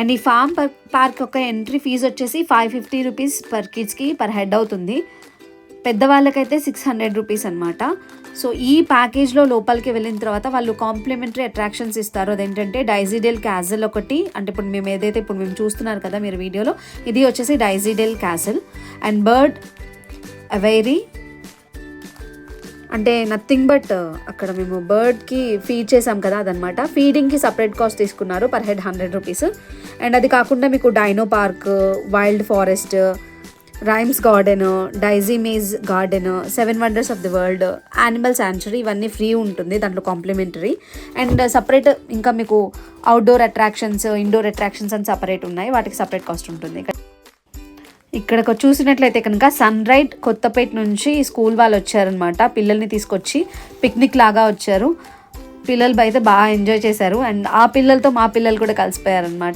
And ఈ form park యొక్క entry fee వచ్చేసి 550 రూపీస్ పర్ కిడ్స్కి పర్ హెడ్ అవుతుంది. పెద్దవాళ్ళకైతే 600 రూపీస్ అనమాట. సో ఈ ప్యాకేజ్లో లోపలికి వెళ్ళిన తర్వాత వాళ్ళు కాంప్లిమెంటరీ అట్రాక్షన్స్ ఇస్తారు. అదేంటంటే డైజీడెల్ క్యాసిల్ ఒకటి, అంటే ఇప్పుడు మేము చూస్తున్నారు కదా మీరు వీడియోలో, ఇది వచ్చేసి డైజీడెల్ క్యాసిల్. అండ్ బర్డ్ అవైరీ అంటే నథింగ్ బట్ అక్కడ మేము బర్డ్కి ఫీడ్ చేసాం కదా అదనమాట. ఫీడింగ్కి సపరేట్ కాస్ట్ తీసుకున్నారు, పర్ హెడ్ 100 రూపీస్. అండ్ అది కాకుండా మీకు dino park, wild forest, rhymes garden, daisy maze garden, 7 wonders of the world, animal sanctuary, ఇవన్నీ ఫ్రీ ఉంటుంది దాంట్లో కాంప్లిమెంటరీ. అండ్ సపరేట్ ఇంకా మీకు అవుట్డోర్ అట్రాక్షన్స్, ఇండోర్ అట్రాక్షన్స్ అని సపరేట్ ఉన్నాయి, వాటికి సపరేట్ కాస్ట్ ఉంటుంది. ఇక్కడ చూసినట్లయితే కనుక సన్ రైడ్ కొత్తపేట నుంచి స్కూల్ వాళ్ళు వచ్చారనమాట. పిల్లల్ని తీసుకొచ్చి పిక్నిక్ లాగా వచ్చారు. పిల్లలు అయితే బాగా ఎంజాయ్ చేశారు. అండ్ ఆ పిల్లలతో మా పిల్లలు కూడా కలిసిపోయారనమాట.